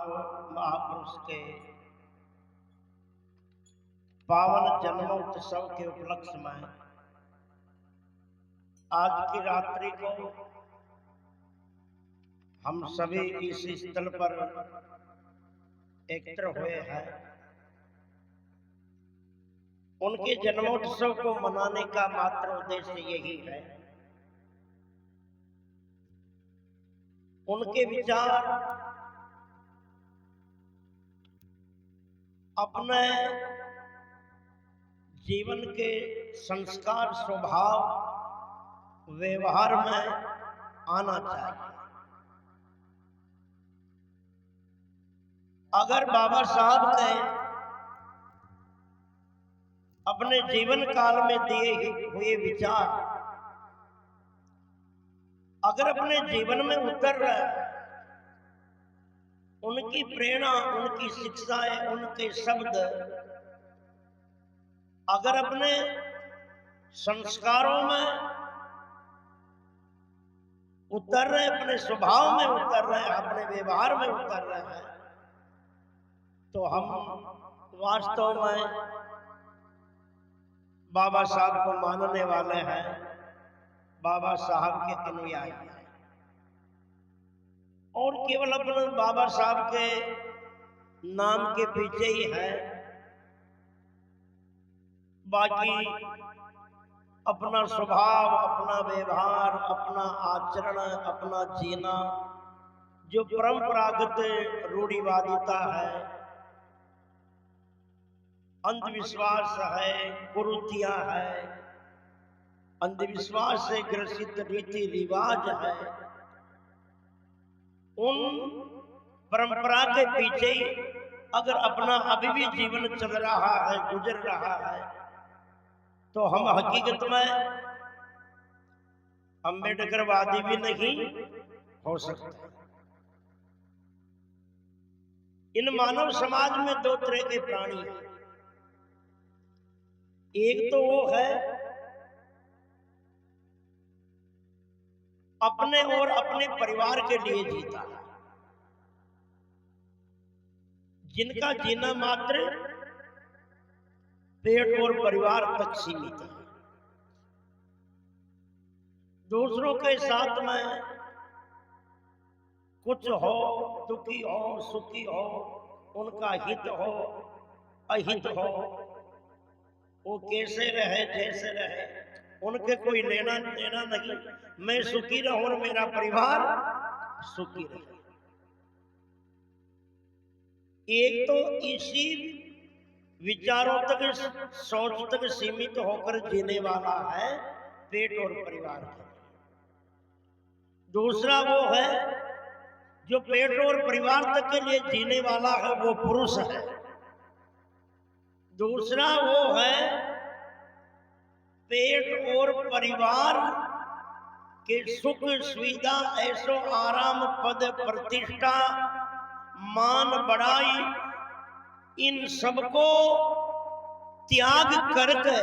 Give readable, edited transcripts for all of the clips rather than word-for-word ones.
महापुरुष के पावन जन्मोत्सव के उपलक्ष्य में आज की रात्रि को हम सभी इस स्थल पर एकत्र हुए हैं। उनके जन्मोत्सव को मनाने का मात्र उद्देश्य यही है, उनके विचार अपने जीवन के संस्कार, स्वभाव, व्यवहार में आना चाहिए। अगर बाबा साहब ने अपने जीवन काल में दिए हुए विचार अगर अपने जीवन में उतर रहे, उनकी प्रेरणा, उनकी शिक्षाएं, उनके शब्द अगर अपने संस्कारों में उतर रहे, अपने स्वभाव में उतर रहे, अपने व्यवहार में उतर रहे हैं, तो हम वास्तव में बाबा साहब को मानने वाले हैं, बाबा साहब के अनुयायी हैं। और केवल अपने बाबा साहब के नाम के पीछे ही है, बाकी अपना स्वभाव, अपना व्यवहार, अपना आचरण, अपना जीना, जो परंपरागत रूढ़िवादिता है, अंधविश्वास है, कुरीतियां है, अंधविश्वास से ग्रसित रीति रिवाज है, उन परंपरा के पीछे अगर अपना अभी भी जीवन चल रहा है, गुजर रहा है, तो हम हकीकत में अम्बेडकरवादी भी नहीं हो सकते। इन मानव समाज में दो तरह के प्राणी हैं। एक तो वो है अपने और अपने परिवार के लिए जीता है, जिनका जीना मात्र पेट और परिवार तक सीमित है। दूसरों के साथ में कुछ हो, दुखी हो, सुखी हो, उनका हित हो, अहित हो, वो कैसे रहे, जैसे रहे, उनके कोई लेना देना नहीं। मैं सुखी रहूं और मेरा परिवार सुखी रहे। एक तो इसी विचारों तक, सोच तक सीमित होकर जीने वाला है, पेट और परिवार के। दूसरा वो है जो पेट और परिवार तक के लिए जीने वाला है, वो पुरुष है। दूसरा वो है पेट और परिवार के सुख, सुविधा, ऐशो आराम, पद, प्रतिष्ठा, मान, बढ़ाई, इन सबको त्याग करके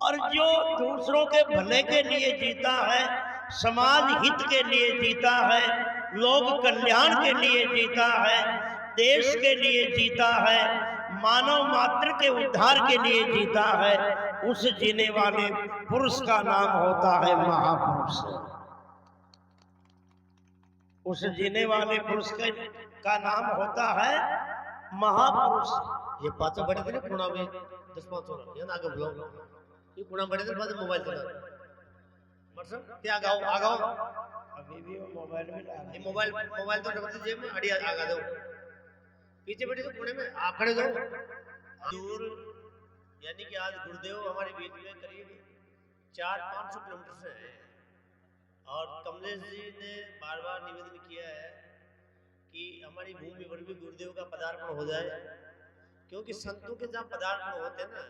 और जो दूसरों के भले के लिए जीता है, समाज हित के लिए जीता है, लोक कल्याण के लिए जीता है, देश के लिए जीता है, मानव मात्र के उद्धार के लिए जीता है, उस जीने वाले पुरुष का नाम होता है महापुरुष। उस जीने वाले पुरुष का नाम होता है महापुरुष। ये पाँच बड़े थे ना पुणे में 10-5 होना ये ना आगे बुलाओ, ये पुणे बड़े थे बाद मोबाइल चला मतलब क्या आगाओ अभी भी वो मोबाइल में डाल, ये मोबाइल तो रख दीजिए, में अड़ी आगा दो, पीछे बैठे तो पुणे में आप खड़े दो दूर। यानी कि आज गुरुदेव हमारे बीच में करीब 400-500 किलोमीटर से है, और कमलेश जी ने बार बार निवेदन किया है कि हमारी भूमि पर भी गुरुदेव का पदार्पण हो जाए, क्योंकि संतों के जहाँ पदार्पण होते हैं ना,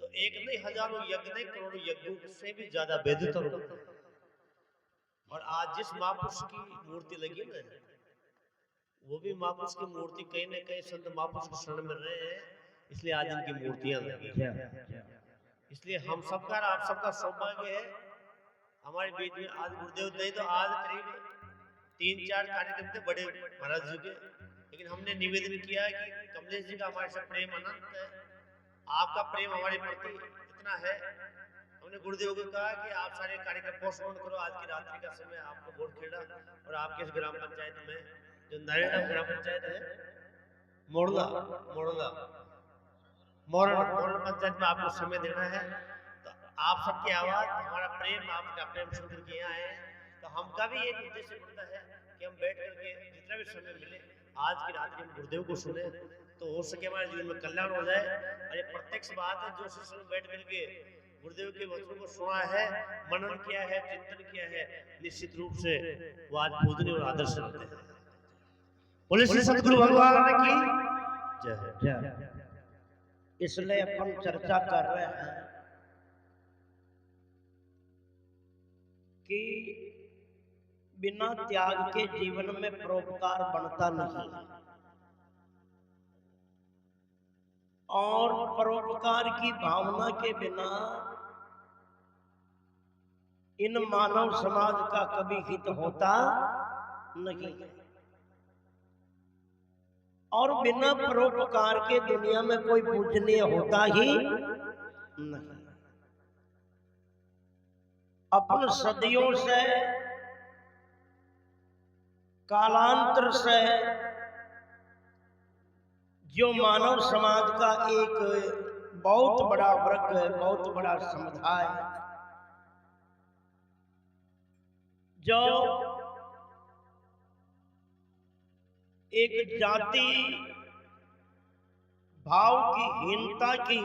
तो एक नहीं हजारों यज्ञ नहीं करोड़ों यज्ञों से भी ज्यादा बेहतर होता है। और आज जिस महापुरुष की मूर्ति लगी ना, वो भी महापुरुष की मूर्ति कहीं न कहीं संत महापुरुष के शरण में रहे हैं, इसलिए आज इनकी मूर्तियां लगी। इसलिए हम सबका, आप सबका सौभाग्य है हमारे बीच में आज गुरुदेव नहीं तो आज करीब 3-4 कार्यक्रम थे बड़े महाराज जी के, लेकिन हमने निवेदन किया कि कमलेश जी का हमारे साथ प्रेम अनंत है, आपका प्रेम हमारे प्रति इतना है। हमने गुरुदेव को कहा कि आप सारे कार्यक्रम पोस्टपोन करो, आज की रात्रि का समय आपको वोट खेड़ा और आपके इस ग्राम पंचायत में जो नारायण ग्राम पंचायत है मोरला मोरला मोरल पंचायत में आपको समय देना है। तो आप सबकी आवाज, हमारा प्रेम, आपका प्रेम सुन के यहाँ आए, तो हमका भी एक उद्देश्य बनता है कि हम बैठ करके जितना भी समय मिले आज की रात्रि हम गुरुदेव को सुने, तो हो सके हमारे जीवन में कल्याण हो जाए। और ये प्रत्यक्ष बात है, जो शिष्य ने बैठ करके गुरुदेव के वचनों को सुना है, मनन किया है, चिंतन किया है, निश्चित रूप से वो आज पूजनीय और आदर्श होते हैं। बोले श्री सतगुरु भगवान की जय। इसलिए अपन चर्चा कर रहे हैं कि बिना त्याग के जीवन में परोपकार बनता नहीं, और परोपकार की भावना के बिना इन मानव समाज का कभी हित होता नहीं, और बिना परोपकार के दुनिया में कोई पूजनीय होता ही नहीं। अपन सदियों से, कालांतर से जो मानव समाज का एक बहुत बड़ा वर्ग है, बहुत बड़ा समुदाय, जो एक जाति भाव की हीनता की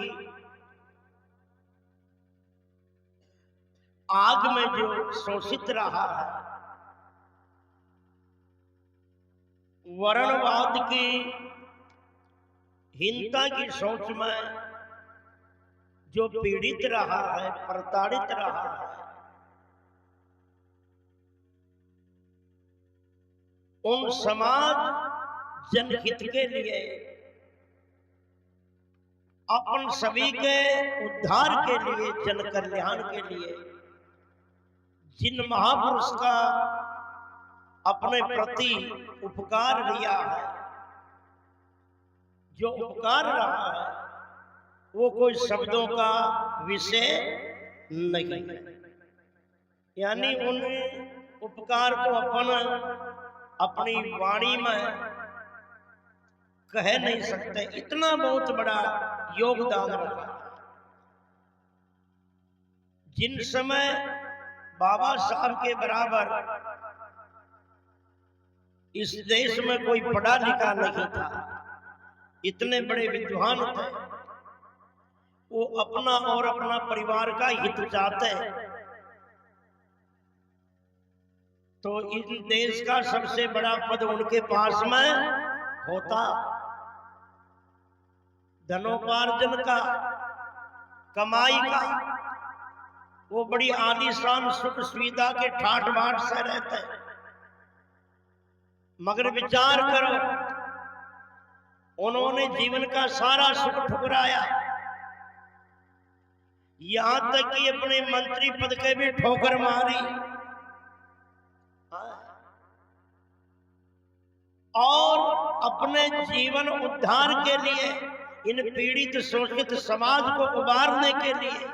आग में जो शोषित रहा है, वर्णवाद की हीनता की सोच में जो पीड़ित रहा है, प्रताड़ित रहा है, उन समाज जनहित के लिए, अपन सभी के उद्धार के लिए, जन कल्याण के लिए जिन महापुरुष का अपने प्रति उपकार लिया है, जो उपकार रहा है वो कोई शब्दों का विषय नहीं, यानी उन उपकार को अपन अपनी वाणी में कह नहीं सकते, इतना बहुत बड़ा योगदान रहा। जिन समय बाबा साहब के बराबर इस देश में कोई पढ़ा लिखा नहीं था, इतने बड़े विद्वान थे, वो अपना और अपना परिवार का हित चाहते, तो इस देश का सबसे बड़ा पद उनके पास में होता। धनोपार्जन का, कमाई का, वो बड़ी आलीशान सुख सुविधा के ठाठ बाट से रहते। मगर विचार करो, उन्होंने जीवन का सारा सुख ठुकराया, यहां तक कि अपने मंत्री पद के भी ठोकर मारी, और अपने जीवन उद्धार के लिए, इन पीड़ित शोषित समाज को उबारने के लिए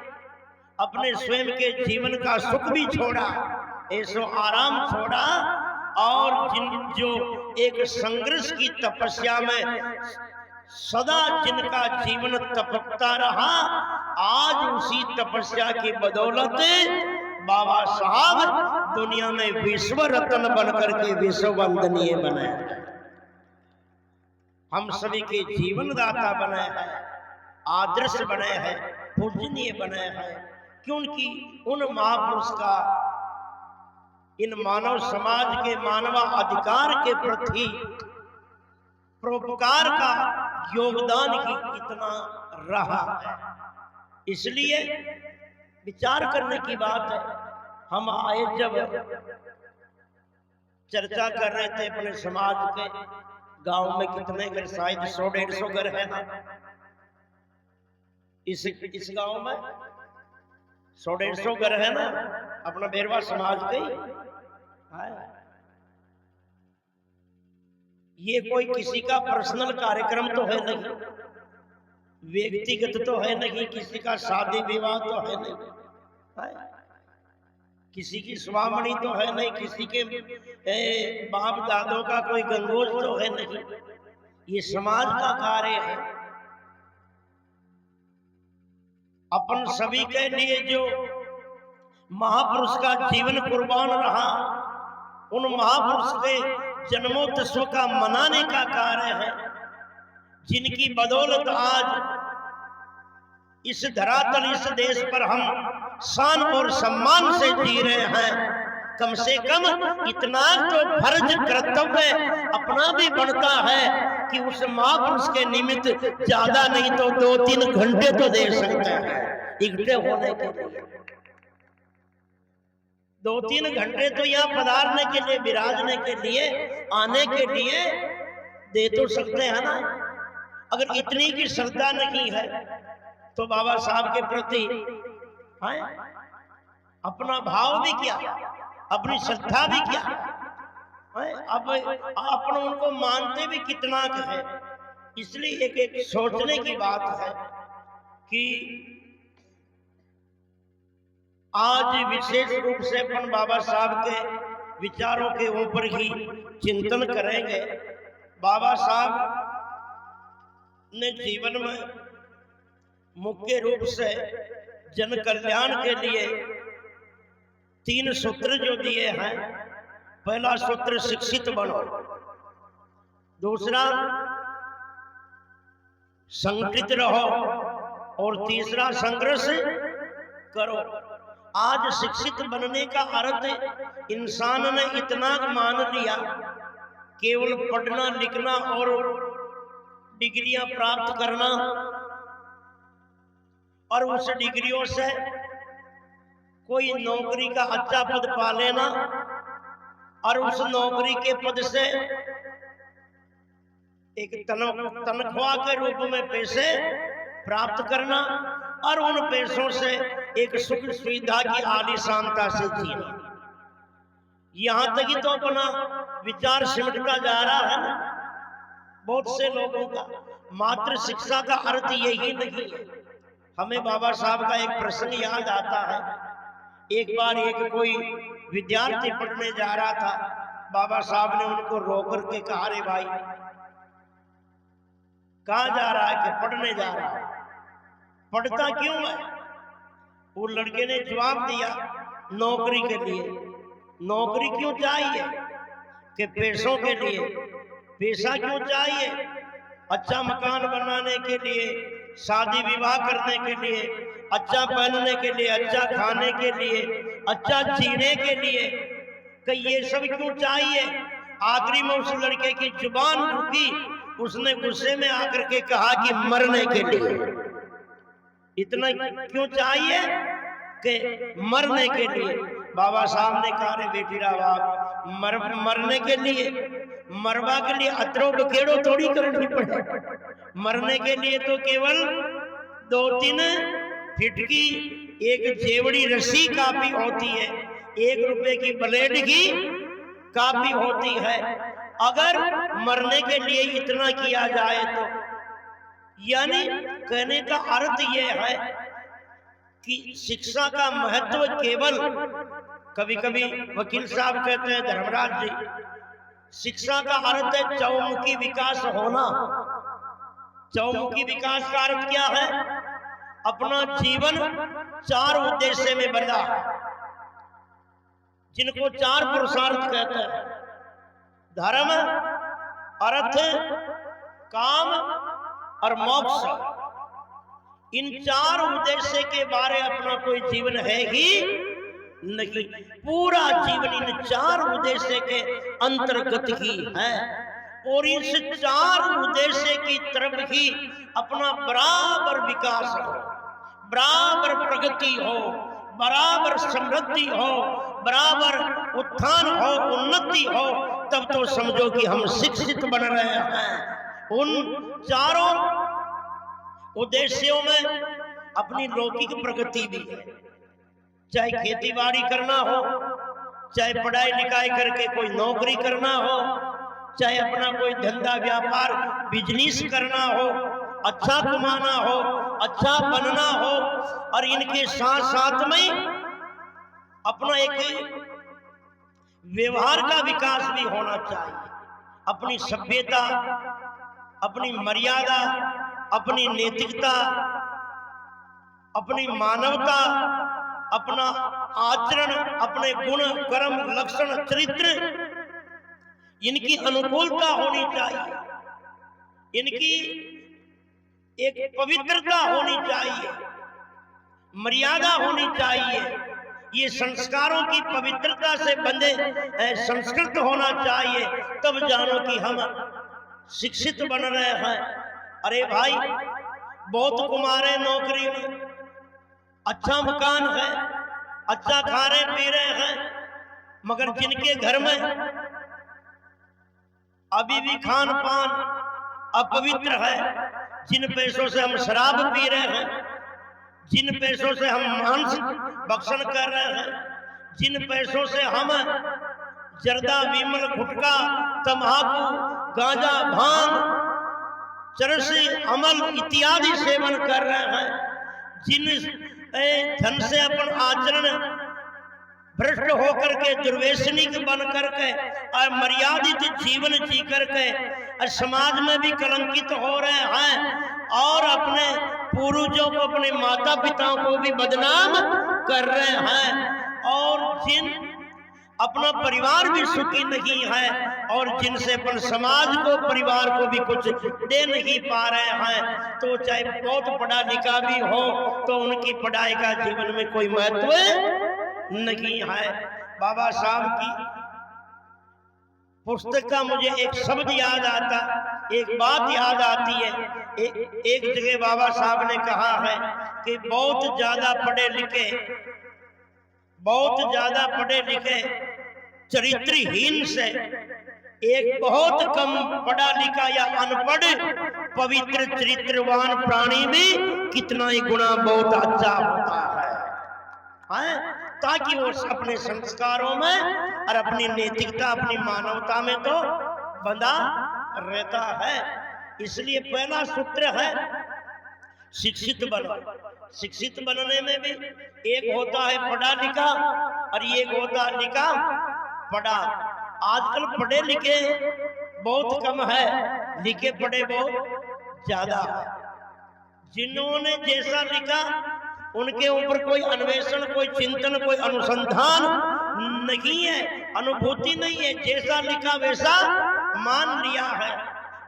अपने स्वयं के जीवन का सुख भी छोड़ा, ऐसो आराम छोड़ा, और जो एक संघर्ष की तपस्या में सदा जिनका जीवन तपकता रहा, आज उसी तपस्या की बदौलत बाबा साहब दुनिया में विश्व रत्न बनकर के विश्व वंदनीय बने, हम सभी के जीवन दाता बने हैं, आदर्श बने हैं, पूजनीय बने हैं, क्योंकि उन महापुरुष का इन मानव समाज के मानव अधिकार के प्रति परोपकार का योगदान ही इतना रहा है। इसलिए विचार करने की बात है। हम आए जब चर्चा कर रहे थे अपने समाज के, गांव में कितने घर, शायद 100-150 घर है ना, इस गांव में 100-150 घर है ना, अपना बेरवा समाज के। ये कोई किसी का पर्सनल कार्यक्रम तो है नहीं, व्यक्तिगत तो है नहीं, किसी का शादी विवाह तो है नहीं, है? किसी की स्वामणी तो है नहीं, किसी के बाप दादों का कोई गंगोज तो है नहीं। ये समाज का कार्य है। अपन सभी के लिए जो महापुरुष का जीवन कुर्बान रहा, उन महापुरुष के जन्मोत्सव का मनाने का कार्य है, जिनकी बदौलत आज इस धरातल, इस देश पर हम शान और सम्मान से जी रहे हैं। कम से कम इतना तो फर्ज कर्तव्य अपना भी बनता है कि उस महापुरुष के निमित्त ज्यादा नहीं तो 2-3 घंटे तो दे सकते हैं इकट्ठे होने के लिए। 2-3 घंटे तो यहाँ पधारने के लिए, विराजने के लिए, आने के लिए दे तो सकते हैं ना। अगर इतनी की श्रद्धा नहीं है तो बाबा साहब के प्रति है अपना भाव भी क्या, अपनी श्रद्धा भी क्या है, अब अपन उनको मानते भी कितना है। इसलिए एक सोचने की बात है कि आज विशेष रूप से अपन बाबा साहब के विचारों के ऊपर ही चिंतन करेंगे। बाबा साहब ने जीवन में मुख्य रूप से जन कल्याण के लिए 3 सूत्र जो दिए हैं। पहला सूत्र शिक्षित बनो, दूसरा संगठित रहो और तीसरा संघर्ष करो। आज शिक्षित बनने का अर्थ इंसान ने इतना मान लिया, केवल पढ़ना लिखना और डिग्रियां प्राप्त करना और उस डिग्रियों से कोई नौकरी का अच्छा पद पा लेना और उस नौकरी के पद से एक तनख्वाह के रूप में पैसे प्राप्त करना और उन पैसों से एक सुख सुविधा की आलीशानता से जीना। यहां तक ही तो अपना विचार सिमटता जा रहा है ना बहुत से लोगों का। मात्र शिक्षा का अर्थ यही नहीं है। हमें बाबा साहब का एक प्रसंग याद आता है। एक बार एक कोई विद्यार्थी पढ़ने जा रहा था। बाबा साहब ने उनको रोक करके कहा, रे भाई कहाँ जा रहा है? कि पढ़ने जा रहा है। पढ़ता क्यों है? वो लड़के ने जवाब दिया, नौकरी के लिए। नौकरी क्यों चाहिए? कि पैसों के लिए। पैसा क्यों चाहिए? अच्छा मकान बनाने के लिए, शादी विवाह करने के लिए, अच्छा पहनने के लिए, अच्छा खाने के लिए, अच्छा जीने के लिए। कि ये सब क्यों चाहिए? आखिरी में उस लड़के की जुबान रुकी। उसने गुस्से में आकर के कहा कि मरने के लिए। इतना क्यों चाहिए? कि मरने के लिए। बाबा साहब ने कहा, रे बेटीरा बाप, मरने के लिए, मरवा के लिए अतरो बकेड़ो थोड़ी करनी पड़े। मरने के लिए तो केवल 2-3 फीट की एक जेवड़ी रस्सी काफी होती है, 1 रुपए की ब्लेड की काफी होती है। अगर मरने के लिए इतना किया जाए तो, यानी कहने का अर्थ यह है कि शिक्षा का महत्व केवल, कभी कभी वकील साहब कहते हैं, धर्मराज जी, शिक्षा का अर्थ है चौमुखी विकास होना। चौमुखी विकास का अर्थ क्या है? अपना जीवन 4 उद्देश्य में बदला, जिनको 4 पुरुषार्थ कहते हैं। धर्म, अर्थ, काम और मोक्ष। इन 4 उद्देश्य के बारे अपना कोई जीवन है ही नहीं। पूरा जीवन इन 4 उद्देश्य के अंतर्गत ही है और इस 4 उद्देश्य की तरफ ही अपना बराबर विकास हो, बराबर प्रगति हो, बराबर समृद्धि हो, बराबर उत्थान हो, उन्नति हो, तब तो समझो कि हम शिक्षित बन रहे हैं। उन 4 उद्देश्यों में अपनी लौकिक प्रगति भी है। चाहे खेती बाड़ी करना हो, चाहे पढ़ाई लिखाई करके कोई नौकरी करना हो, चाहे अपना कोई धंधा व्यापार बिजनेस करना हो, अच्छा कमाना हो, अच्छा बनना हो, और इनके साथ साथ में अपना एक व्यवहार का विकास भी होना चाहिए। अपनी सभ्यता, अपनी मर्यादा, अपनी नैतिकता, अपनी मानवता, अपना आचरण, अपने गुण कर्म लक्षण चरित्र, इनकी अनुकूलता होनी चाहिए, इनकी एक पवित्रता होनी चाहिए, मर्यादा होनी चाहिए। ये संस्कारों की पवित्रता से बंधे संस्कृत होना चाहिए, तब जानो कि हम शिक्षित बन रहे हैं। अरे भाई, बहुत कुमारे नौकरी में, अच्छा मकान है, अच्छा खा रहे पी रहे हैं, मगर जिनके घर में अभी भी खान पान अपवित्र है, जिन पैसों से हम शराब पी रहे हैं, जिन पैसों से हम मांस भक्षण कर रहे हैं, जिन पैसों से हम जर्दा, विमल, गुटखा, तंबाकू, गांजा, भांग, चरस, अमल इत्यादि सेवन कर रहे हैं, जिन धन से अपन आचरण भ्रष्ट होकर के, दुर्व्यसनिक बन करके, मर्यादित जीवन जी करके समाज में भी कलंकित हो रहे हैं, और अपने पूर्वजों को, अपने माता पिताओं को भी बदनाम कर रहे हैं, और जिन अपना परिवार भी सुखी नहीं है, और जिनसे अपन समाज को, परिवार को भी कुछ दे नहीं पा रहे हैं, तो चाहे बहुत पढ़ा लिखा भी हो, तो उनकी पढ़ाई का जीवन में कोई महत्व नहीं है। बाबा साहब की पुस्तक का मुझे एक शब्द याद आता, एक बात याद आती है। एक जगह बाबा साहब ने कहा है कि बहुत ज्यादा पढ़े लिखे चरित्रहीन से एक बहुत कम पढ़ा लिखा या अनपढ़ पवित्र चरित्रवान प्राणी भी कितना ही गुना बहुत अच्छा होता है, ताकि वो अपने संस्कारों में और अपनी नैतिकता, अपनी मानवता में तो बंधा रहता है। इसलिए पहला सूत्र है शिक्षित बनो। शिक्षित बनने में भी एक होता है पढ़ा लिखा, और एक होता है लिखा पढ़ा। आजकल पढ़े लिखे बहुत कम है, लिखे पढ़े बहुत ज्यादा है। जिन्होंने जैसा लिखा उनके ऊपर कोई अन्वेषण, कोई चिंतन, कोई अनुसंधान नहीं है, अनुभूति नहीं है, जैसा लिखा वैसा मान लिया है।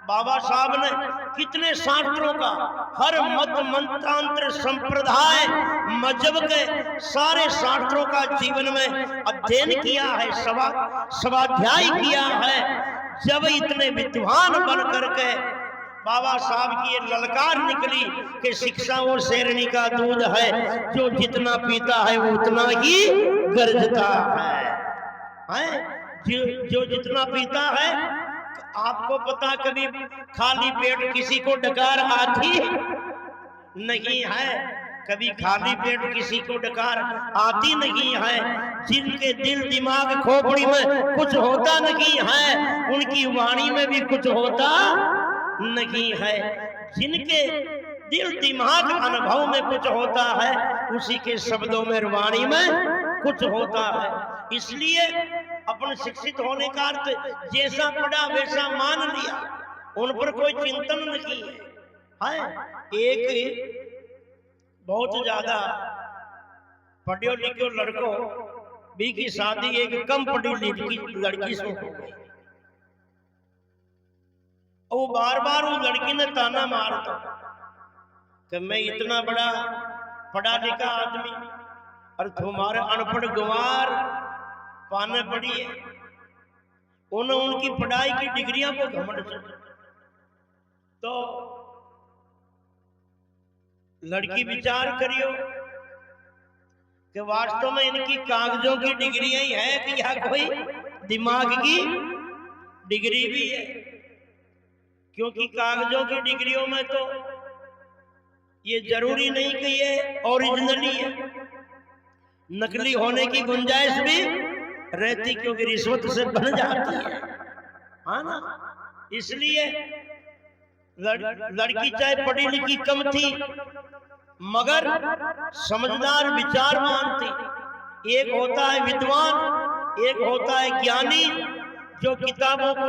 बाबा साहब ने कितने शास्त्रों का, हर मत मंत्रांतर संप्रदाय मजहब के सारे शास्त्रों का जीवन में अध्ययन किया है, स्वाध्याय किया है। जब इतने विद्वान बन करके बाबा साहब की ये ललकार निकली कि शिक्षा वो शेरनी का दूध है, जो जितना पीता है वो उतना ही गरजता है? जो जितना पीता है, आपको पता कभी खाली पेट किसी को डकार आती नहीं है, कभी खाली पेट किसी को डकार आती नहीं है। जिनके दिल दिमाग खोपड़ी में कुछ होता नहीं है, उनकी वाणी में भी कुछ होता नहीं है। जिनके दिल दिमाग अनुभव में कुछ होता है, उसी के शब्दों में, वाणी में कुछ होता है। इसलिए अपन शिक्षित होने का अर्थ जैसा पढ़ा वैसा मान लिया, उन पर कोई चिंतन नहीं है। एक बहुत ज्यादा पढ़े लिखे लड़कों भी की शादी एक कम पढ़ी लिखी लड़की से हो गई। वो बार बार उस लड़की ने ताना मारता कि मैं इतना बड़ा पढ़ा लिखा आदमी और तुम्हारे अनपढ़ गंवार पाने पड़ी है। उन्होंने उनकी पढ़ाई की डिग्रियां को घमंड से, तो लड़की विचार करियो कि वास्तव में इनकी कागजों की डिग्रियां ही है कि या कोई दिमाग की डिग्री भी है। क्योंकि कागजों की डिग्रियों में तो ये जरूरी नहीं कि ये ओरिजिनली है, नकली होने की गुंजाइश भी रहती, क्योंकि रिश्वत से बन जाती हाँ ना, इसलिए लड़की चाहे पढ़ी लिखी कम थी मगर समझदार विचारवान थी। एक होता है विद्वान, एक होता है ज्ञानी। जो किताबों को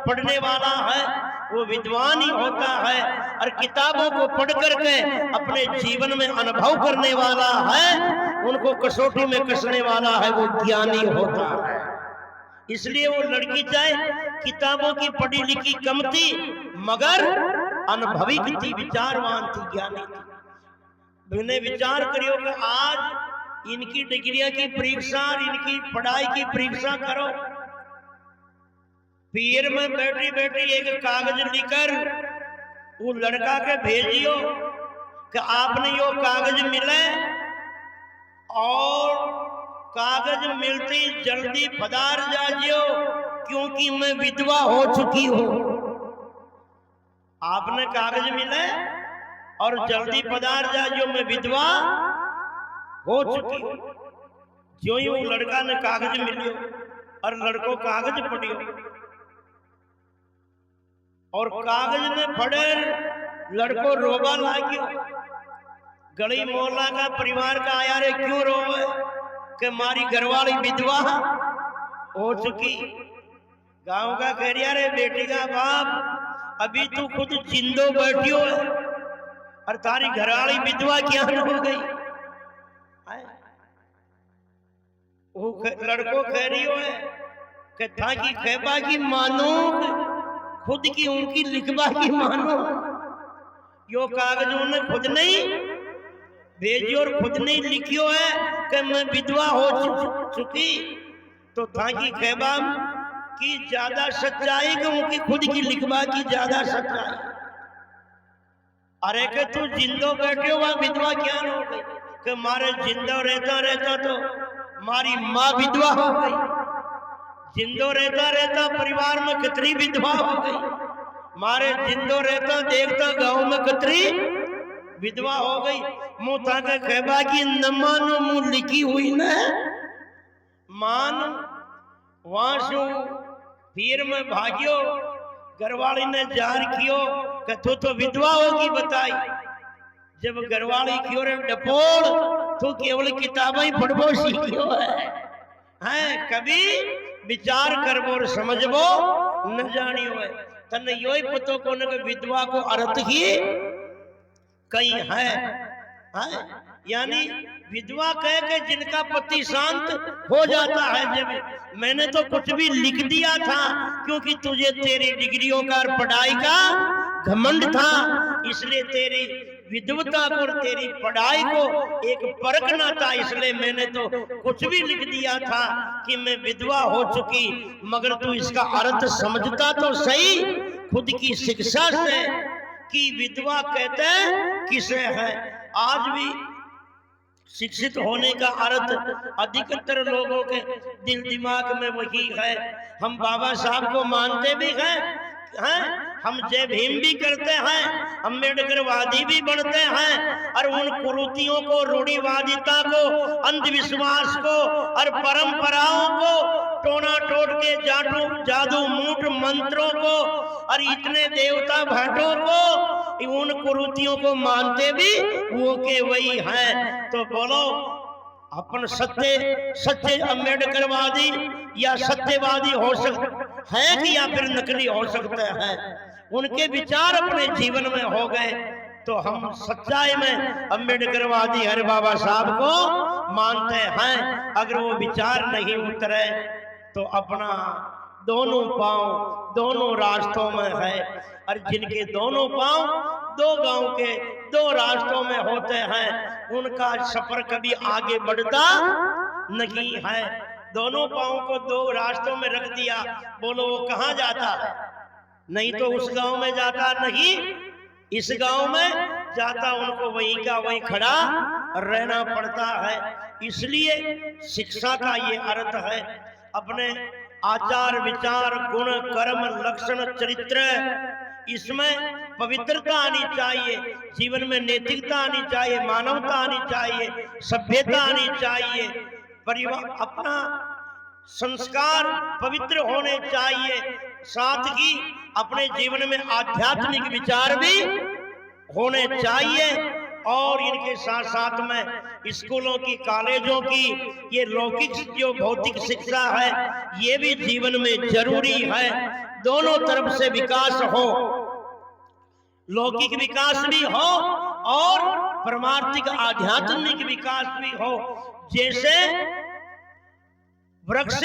पढ़ने वाला है वो विद्वान ही होता है, और किताबों को पढ़ करके अपने जीवन में अनुभव करने वाला है, उनको कसौटी में कसने वाला है, वो ज्ञानी होता है। इसलिए वो लड़की चाहे किताबों की पढ़ी लिखी कम थी मगर अनुभवी थी, विचारवान थी, ज्ञानी थी। मैंने विचार करियो कि आज इनकी डिग्रियां की परीक्षा और इनकी पढ़ाई की परीक्षा करो, पीर में बैठी बैठी एक कागज लिखकर वो लड़का के भेजियो कि आपने यो कागज मिले, और कागज मिलती जल्दी पधार जाइयो क्योंकि मैं विधवा हो चुकी हूं। आपने कागज मिले और जल्दी पधार जाइयो, मैं विधवा हो चुकी हूं। जो ही वो लड़का ने कागज मिलियो और लड़को कागज पढ़ियो, और कागज ने पढ़े लड़को रोबा लागियो। गली मोहल्ला का परिवार का आया रे क्यों रोवे कि मारी घरवाली विधवा हो चुकी। गांव का कह रहा रे बेटी का बाप अभी तू खुद जिंदो बैठियो है और तारी घरवाली विधवा क्या हो गई। वो लड़को कह रही हो है कि था की खेबा की मानो, खुद की उनकी लिखवा की मानो। यो कागज उन्हें खुद नहीं भेजी और खुद नहीं लिखियो है कि मैं विधवा हो चुकी, तो था की खेबा की ज्यादा सच्चाई कि उनकी खुद की लिखवा की ज्यादा सच्चाई। अरे के तू जिंदो बैठे हुआ विधवा क्या हो गई कि मारे जिंदो रहता रहता तो मारी माँ विधवा हो गई। जिंदो रहता रहता परिवार में कितनी विधवा हो गई। मारे जिंदो रहता देखता गांव में कितनी विधवा हो गई। मुंह ताके खेबा की न मानो मुंह लिखी हुई न मान। वहां से फिर में भागियो, घरवाली ने जार कियो कि तू तो विधवा होगी बताई। जब घरवाली की ओर डपोल तू केवल किताबें पढ़बो सीखियो है कभी विचार करबो और समझबो न जानियो है। तने यो ही पतो को न विधवा को अर्थ ही कहीं है। यानी विधवा कह के जिनका पति शांत हो जाता है। जब मैंने तो कुछ भी लिख दिया था क्योंकि तुझे तेरी डिग्रियों का और पढ़ाई का घमंड था, इसलिए तेरी विधवता को और तेरी पढ़ाई को एक परखना था, इसलिए मैंने तो कुछ भी लिख दिया था कि मैं विधवा हो चुकी। मगर तू इसका अर्थ समझता तो सही खुद की शिक्षा से कि विधवा कहते किसे है। आज भी शिक्षित होने का अर्थ अधिकतर लोगों के दिल दिमाग में वही है। हम बाबा साहब को मानते भी हैं, हम जय भीम भी करते हैं, अम्बेडकरवादी भी बनते हैं, और उन कुरीतियों को, रूढ़िवादिता को, अंधविश्वास को और परंपराओं को, टोना टोट के जादू मूठ मंत्रों को और इतने देवता भाटों को, उन कुरीतियों को मानते भी वो के वही हैं। तो बोलो अपन सच्चे अम्बेडकरवादी या सत्यवादी हो सकते हैं कि या फिर नकली हो सकते हैं। उनके विचार अपने जीवन में हो गए तो हम सच्चाई में अम्बेडकरवादी हर बाबा साहब को मानते हैं। अगर वो विचार नहीं उतरे तो अपना दोनों पांव दोनों रास्तों में है, और जिनके दोनों पांव दो गांव के दो रास्तों में होते हैं उनका सफर कभी आगे बढ़ता नहीं है। दोनों पांव को दो रास्तों में रख दिया, बोलो वो कहां जाता है? नहीं तो उस गांव में जाता, नहीं इस गांव में जाता, उनको वहीं का वहीं खड़ा रहना पड़ता है। इसलिए शिक्षा का ये अर्थ है अपने आचार विचार गुण कर्म लक्षण चरित्र, इसमें पवित्रता आनी चाहिए, जीवन में नैतिकता आनी चाहिए, मानवता आनी चाहिए, सभ्यता आनी चाहिए, परिवार अपना संस्कार पवित्र होने चाहिए, साथ ही अपने जीवन में आध्यात्मिक विचार भी होने चाहिए। और इनके साथ साथ में स्कूलों की, कॉलेजों की ये लौकिक जो भौतिक शिक्षा है ये भी जीवन में जरूरी है। दोनों तरफ से विकास हो, लौकिक विकास भी हो और परमार्थिक आध्यात्मिक विकास भी हो। जैसे वृक्ष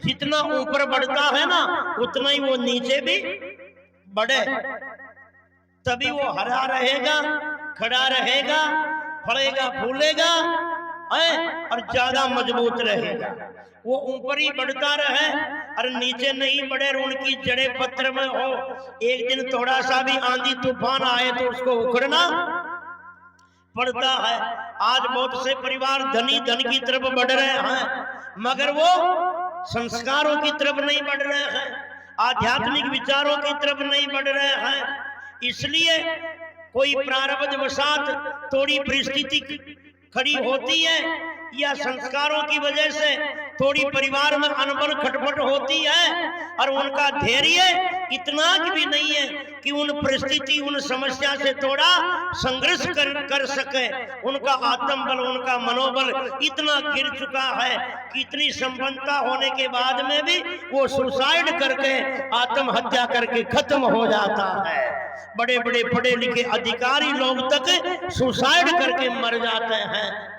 जितना ऊपर बढ़ता है ना उतना ही वो नीचे भी बढ़े, तभी वो हरा रहेगा, खड़ा रहेगा, फलेगा, फूलेगा और ज्यादा मजबूत रहेगा। वो ऊपर ही बढ़ता रहे और नीचे नहीं बढ़े, उनकी जड़ें पत्थर में हो, एक दिन थोड़ा सा भी आंधी तूफान आए तो उसको उखड़ना पड़ता है। आज बहुत से परिवार धनी धन की तरफ बढ़ रहे हैं मगर वो संस्कारों की तरफ नहीं बढ़ रहे हैं, आध्यात्मिक विचारों की तरफ नहीं बढ़ रहे हैं। इसलिए कोई प्रारब्ध वशात थोड़ी परिस्थिति खड़ी होती है या संस्कारों की वजह से थोड़ी परिवार में अनबन खटपट होती है और उनका धैर्य इतना भी नहीं है कि उन परिस्थिति, उन समस्या से थोड़ा संघर्ष कर सके। उनका आत्मबल, उनका मनोबल इतना गिर चुका है कि इतनी संपन्नता होने के बाद में भी वो सुसाइड करके, आत्महत्या करके खत्म हो जाता है। बड़े बड़े पढ़े लिखे अधिकारी लोग तक सुसाइड करके मर जाते हैं।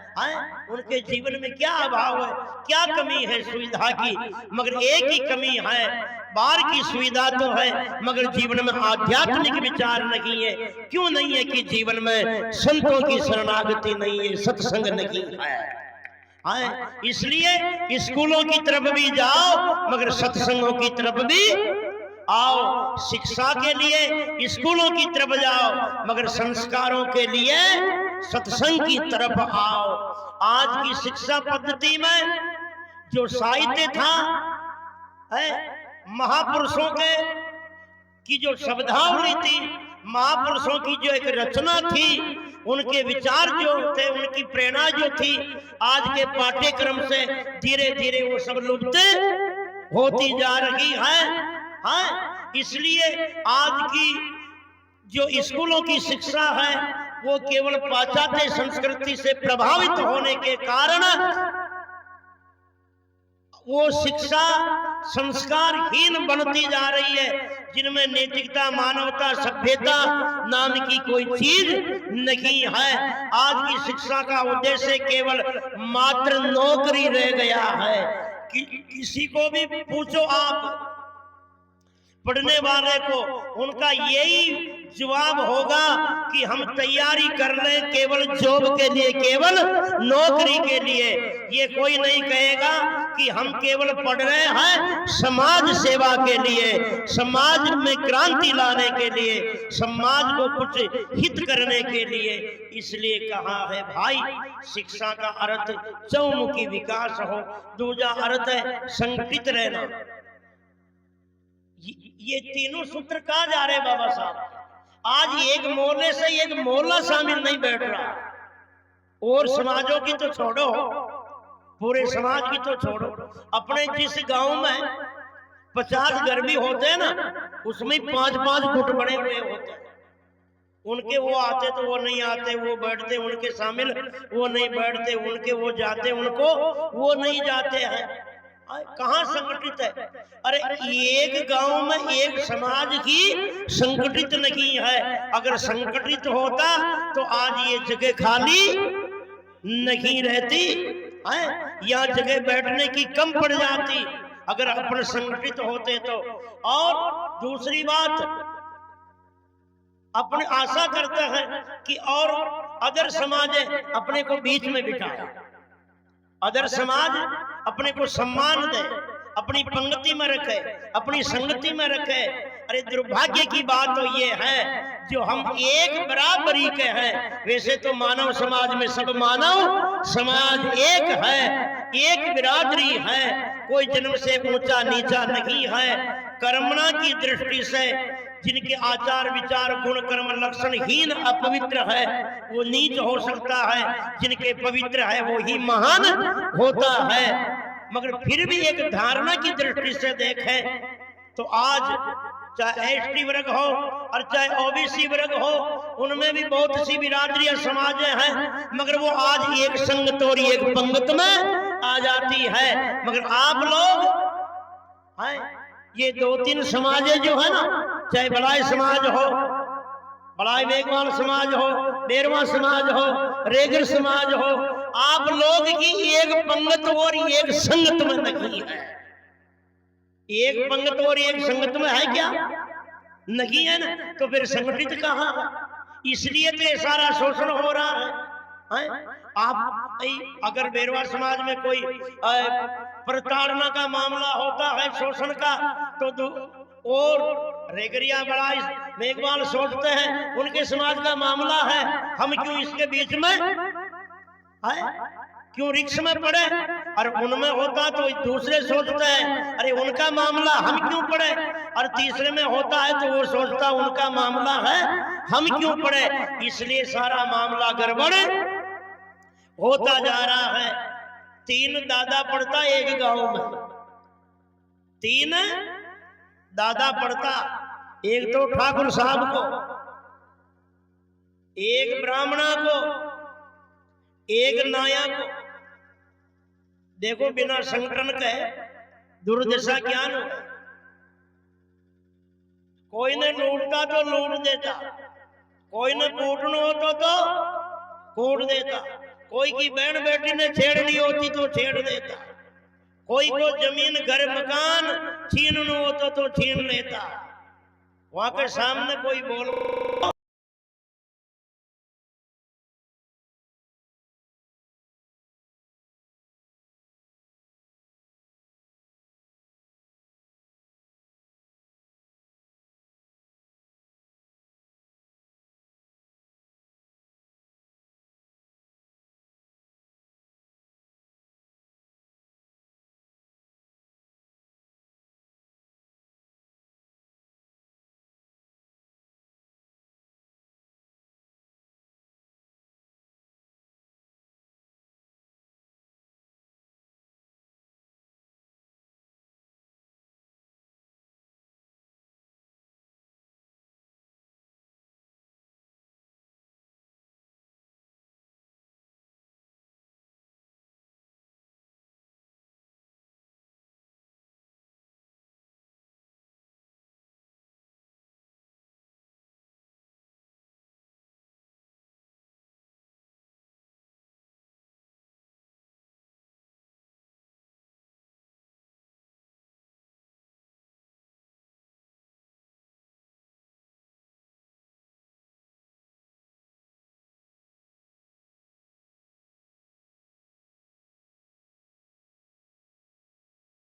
उनके जीवन में क्या अभाव है, क्या कमी है सुविधा की, मगर एक ही कमी है, बाहर की सुविधा तो है मगर जीवन में आध्यात्मिक विचार नहीं है। क्यों नहीं है कि जीवन में संतों की शरणागति नहीं है, सत्संग नहीं है। इसलिए स्कूलों की तरफ भी जाओ मगर सत्संगों की तरफ भी आओ। शिक्षा के लिए स्कूलों की तरफ जाओ मगर संस्कारों के लिए सत्संग की तरफ आओ। आज की शिक्षा पद्धति में जो साहित्य था, महापुरुषों के की जो शब्दावली थी, महापुरुषों की जो एक रचना थी, उनके विचार जो थे, उनकी प्रेरणा जो थी, आज के पाठ्यक्रम से धीरे धीरे वो सब लुप्त होती जा रही है। इसलिए आज की जो स्कूलों की शिक्षा है वो केवल पाश्चात्य संस्कृति से प्रभावित होने के कारण वो शिक्षा संस्कारहीन बनती जा रही है, जिनमें नैतिकता, मानवता, सभ्यता नाम की कोई चीज नहीं है। आज की शिक्षा का उद्देश्य केवल मात्र नौकरी रह गया है। किसी को भी पूछो आप पढ़ने वाले को, उनका यही जवाब होगा कि हम तैयारी कर रहे हैं केवल जॉब के लिए, केवल नौकरी के लिए। ये कोई नहीं कहेगा कि हम केवल पढ़ रहे हैं समाज सेवा के लिए, समाज में क्रांति लाने के लिए, समाज को कुछ हित करने के लिए। इसलिए कहा है भाई, शिक्षा का अर्थ चौमुखी विकास हो, दूसरा अर्थ है संगठित रहना। ये तीनों सूत्र कहाँ जा रहे बाबा साहब? आज एक मोहल्ले से एक मोहल्ला शामिल नहीं बैठ रहा, और समाजों की तो छोड़ो, पूरे समाज की तो छोड़ो। अपने जिस गांव में 50 घर भी होते हैं ना, उसमें 5-5 गुट बने हुए होते हैं। उनके वो आते तो वो नहीं आते, वो बैठते उनके शामिल, वो नहीं बैठते उनके, वो जाते उनको, वो नहीं जाते हैं। कहाँ संगठित है? अरे एक गांव में एक समाज ही संगठित नहीं है। अगर संगठित होता तो आज ये जगह खाली नहीं रहती, यहाँ जगह बैठने की कम पड़ जाती अगर अपन संगठित होते तो। और दूसरी बात, अपने आशा करते हैं कि और अदर समाज अपने को बीच में बिठाए, अदर समाज अपने को सम्मान दे, अपनी पंक्ति में रखे, अपनी संगति में रखे। अरे दुर्भाग्य की बात तो ये है, जो हम एक बराबरी के हैं। वैसे तो मानव समाज में सब मानव समाज एक है, एक बिरादरी है, कोई जन्म से ऊंचा नीचा नहीं है। कर्मणा की दृष्टि से जिनके आचार विचार गुण कर्म लक्षणहीन अपवित्र है वो नीच हो सकता है, जिनके पवित्र है वो ही महान होता है। मगर फिर भी एक धारणा की दृष्टि से देखें तो आज चाहे एसटी वर्ग हो और चाहे ओबीसी वर्ग हो, उनमें भी बहुत सी बिरादरियां समाजें हैं, मगर वो आज एक संगत और एक पंगत में आ जाती है। मगर आप लोग हैं, ये 2-3 समाजें जो है ना, चाहे बड़ाई समाज हो, बड़ाई बेगवान समाज हो, डेरवा समाज हो, रेगर समाज हो, आप लोग की एक पंगत और एक संगत में नहीं है। एक पंगत और एक संगत में है क्या? नहीं है ना, तो फिर संगठित कहाँ? इसलिए तो ये सारा शोषण हो रहा है। आप अगर बेरवा समाज में कोई प्रताड़ना का मामला होता है, शोषण का, तो और रेगरिया बड़ाई मेघवाल सोचते हैं उनके समाज का मामला है, हम क्यों इसके बीच में है? क्यों रिक्स में पड़े? और उनमें होता तो दूसरे सोचते हैं अरे उनका मामला हम क्यों पड़े, और तीसरे में होता है तो वो सोचता उनका मामला है हम क्यों पड़े। इसलिए सारा मामला गड़बड़ होता जा रहा है। 3 दादा पड़ता एक गांव में, 3 दादा पड़ता, एक तो ठाकुर साहब को, एक ब्राह्मणा को, एक नाया को। देखो बिना संगठन के दुर्दशा क्या न, कोई ने लूटता तो लूट देता, कोई ने कूटना होता तो कूट देता, कोई की बहन बेटी ने छेड़नी होती तो छेड़ देता, कोई को जमीन घर मकान छीनना होता तो छीन लेता। वहां के सामने कोई बोल